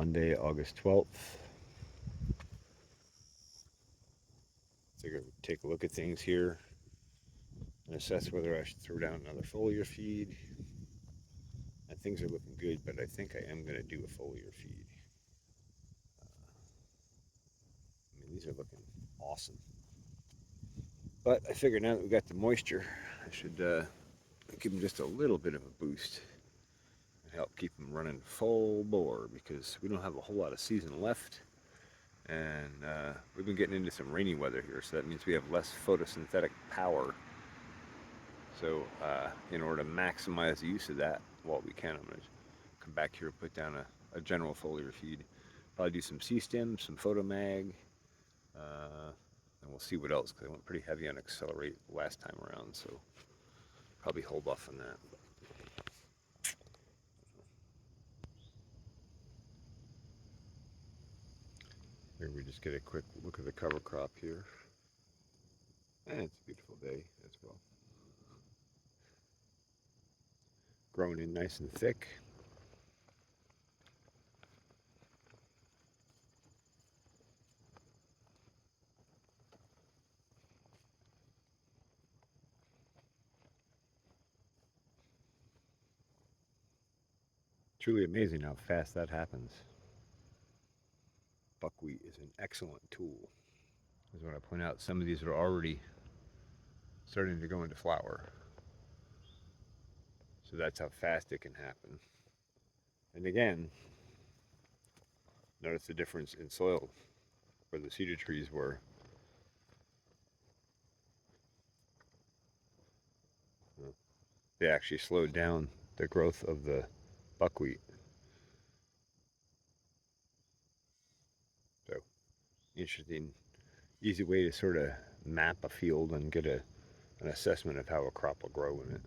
Monday, August 12th. Take a look at things here and assess whether I should throw down another foliar feed. And things are looking good, but I think I am going to do a foliar feed. These are looking awesome. But I figured now that we got the moisture, I should give them just a little bit of a boost and help keep them running full bore, because we don't have a whole lot of season left. And we've been getting into some rainy weather here, so that means we have less photosynthetic power. So in order to maximize the use of that while we can, I'm going to come back here and put down a general foliar feed. Probably do some C-stem, some photomag, and we'll see what else, because I went pretty heavy on accelerate last time around, so probably hold off on that. Here we just get a quick look at the cover crop here. And it's a beautiful day as well. Growing in nice and thick. Truly amazing how fast that happens. Buckwheat is an excellent tool. As when I point out, some of these are already starting to go into flower. So that's how fast it can happen. And again, notice the difference in soil where the cedar trees were. They actually slowed down the growth of the buckwheat. So, interesting, easy way to sort of map a field and get an assessment of how a crop will grow in it.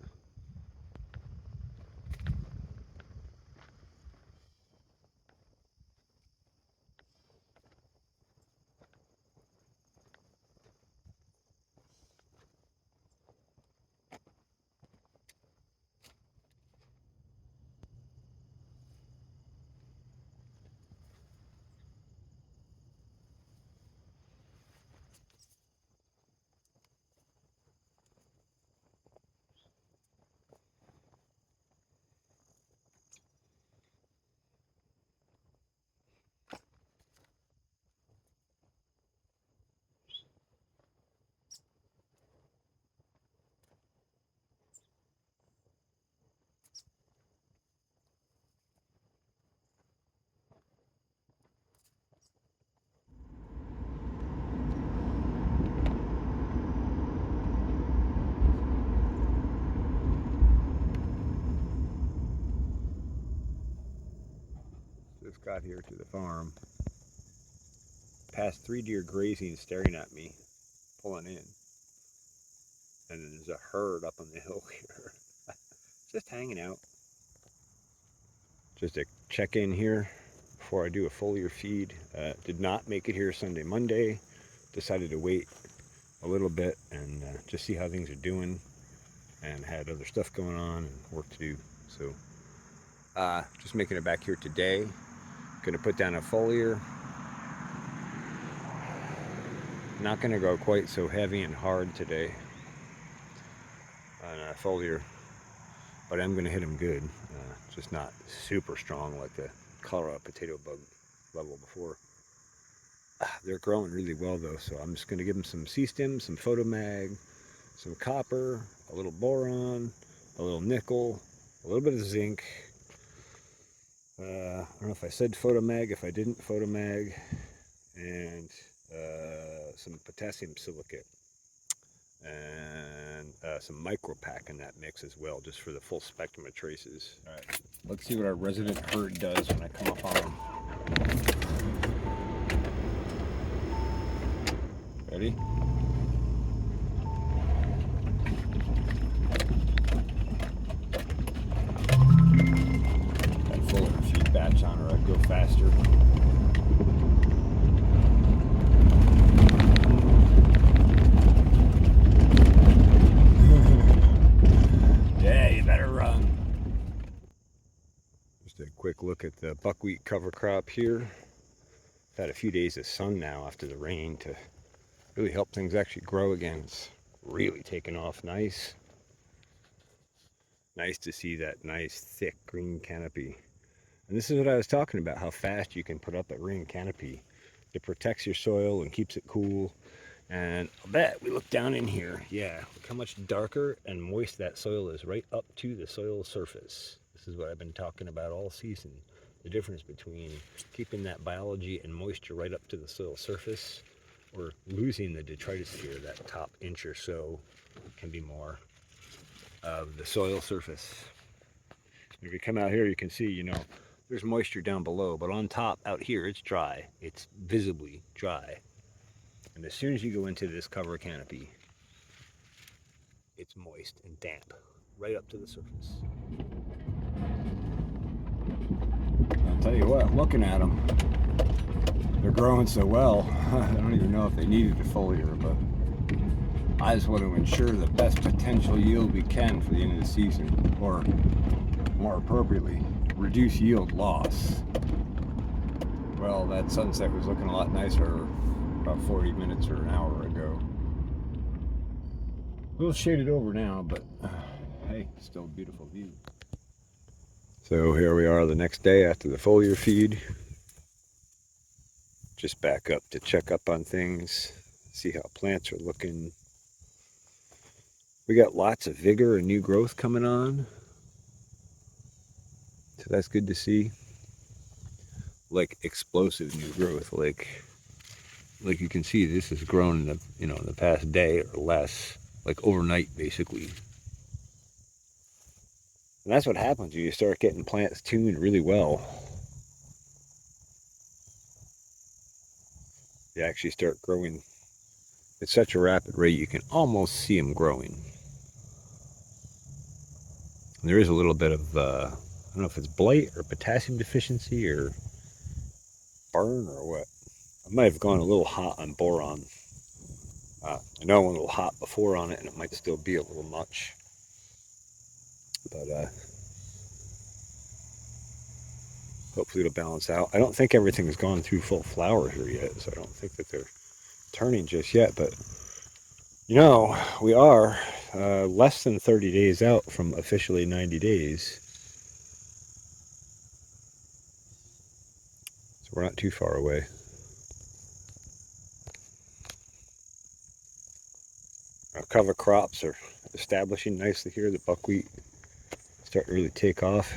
Just got here to the farm, past 3 deer grazing, staring at me, pulling in, and then there's a herd up on the hill here, just hanging out. Just a check-in here before I do a foliar feed. Did not make it here Sunday, Monday. Decided to wait a little bit and just see how things are doing, and had other stuff going on and work to do. So just making it back here today. Gonna put down a foliar. Not gonna go quite so heavy and hard today on a foliar, but I'm gonna hit them good. Just not super strong like the Colorado potato bug level before. They're growing really well though, so I'm just gonna give them some C-stem, some photomag, some copper, a little boron, a little nickel, a little bit of zinc. I don't know if I said photomag, if I didn't, photomag, and some potassium silicate, and some micro pack in that mix as well, just for the full spectrum of traces. All right, let's see what our resident herd does when I come up on them. Ready? Batch on, or I'd go faster. Yeah, you better run. Just a quick look at the buckwheat cover crop here. Had a few days of sun now after the rain to really help things actually grow again. It's really taken off nice. Nice to see that nice thick green canopy. And this is what I was talking about, how fast you can put up a green canopy. It protects your soil and keeps it cool. And I'll bet we look down in here, yeah, look how much darker and moist that soil is right up to the soil surface. This is what I've been talking about all season. The difference between keeping that biology and moisture right up to the soil surface or losing the detritus sphere, that top inch or so can be more of the soil surface. If you come out here, you can see, you know, there's moisture down below, but on top out here, it's dry. It's visibly dry. And as soon as you go into this cover canopy, it's moist and damp right up to the surface. I'll tell you what, looking at them, they're growing so well. I don't even know if they needed a foliar, but I just want to ensure the best potential yield we can for the end of the season, or more appropriately, reduce yield loss. Well, that sunset was looking a lot nicer about 40 minutes or an hour ago. A little shaded over now, but hey, still a beautiful view. So here we are the next day after the foliar feed. Just back up to check up on things, see how plants are looking. We got lots of vigor and new growth coming on, so that's good to see. Like explosive new growth, like you can see, this has grown in the, you know, in the past day or less, like overnight basically. And that's what happens when you start getting plants tuned really well. You actually start growing at such a rapid rate you can almost see them growing. And there is a little bit of, I don't know if it's blight or potassium deficiency or burn or what. I might have gone a little hot on boron. I know I went a little hot before on it, and it might still be a little much. But hopefully it'll balance out. I don't think everything's gone through full flower here yet, so I don't think that they're turning just yet. But, you know, we are less than 30 days out from officially 90 days. So we're not too far away. Our cover crops are establishing nicely here. The buckwheat starting to really take off,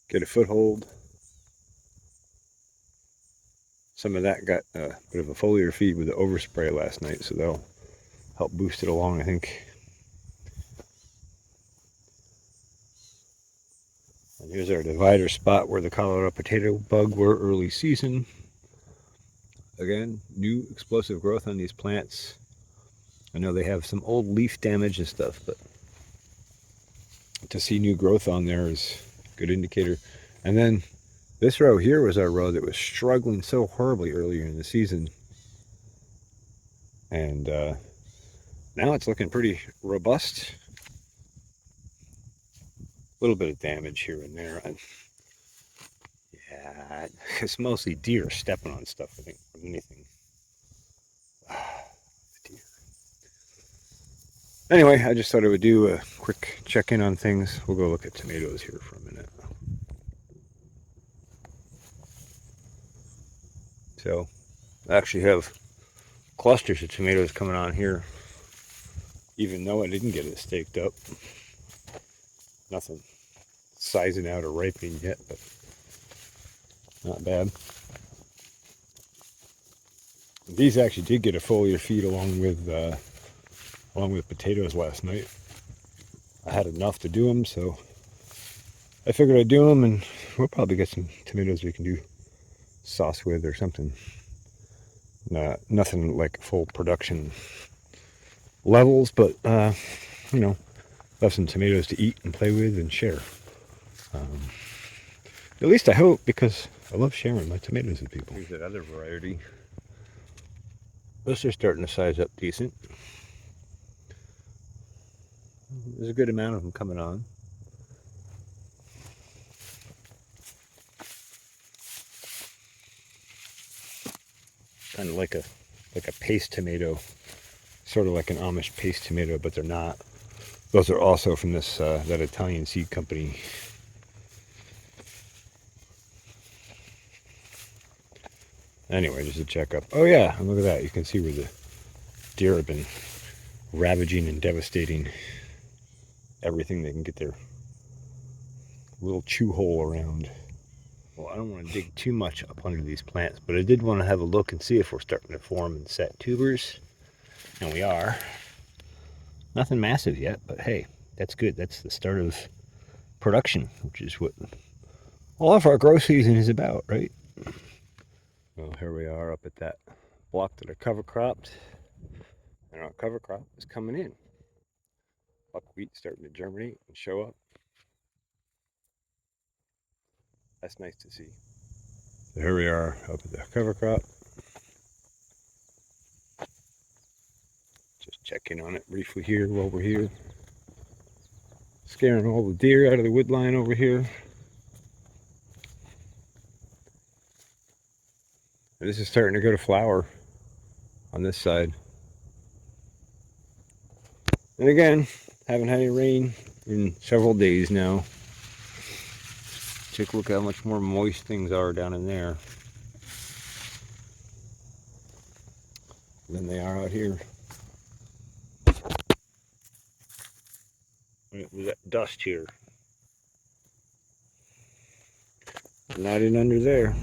get a foothold. Some of that got a bit of a foliar feed with the overspray last night, so that'll help boost it along, I think. And here's our divider spot where the Colorado potato bug were early season. Again, new explosive growth on these plants. I know they have some old leaf damage and stuff, but to see new growth on there is a good indicator. And then this row here was our row that was struggling so horribly earlier in the season. And now it's looking pretty robust. A little bit of damage here and there. And yeah, it's mostly deer stepping on stuff, I think, more than anything. Anyway, I just thought I would do a quick check-in on things. We'll go look at tomatoes here for a minute. So, I actually have clusters of tomatoes coming on here, even though I didn't get it staked up. Nothing sizing out or ripening yet, but not bad. These actually did get a foliar feed along with potatoes last night. I had enough to do them, so I figured I'd do them, and we'll probably get some tomatoes we can do sauce with or something. Nothing like full production levels, but you know, have some tomatoes to eat and play with and share. At least I hope, because I love sharing my tomatoes with people. Here's that other variety. Those are starting to size up decent. There's a good amount of them coming on. kind of like a paste tomato, sort of like an Amish paste tomato, but they're not. Those are also from this that Italian seed company. Anyway, just a checkup. Oh yeah, and look at that. You can see where the deer have been ravaging and devastating everything they can get their little chew hole around. Well, I don't want to dig too much up under these plants, but I did want to have a look and see if we're starting to form and set tubers. And we are. Nothing massive yet, but hey, that's good. That's the start of production, which is what all of our grow season is about, right? Well, here we are up at that block that I cover cropped, and our cover crop is coming in. Buckwheat starting to germinate and show up. That's nice to see. So here we are up at the cover crop. Just checking on it briefly here while we're here. Scaring all the deer out of the wood line over here. And this is starting to go to flower on this side. And again, haven't had any rain in several days now. Take a look at how much more moist things are down in there than they are out here. We got dust here. Not in under there.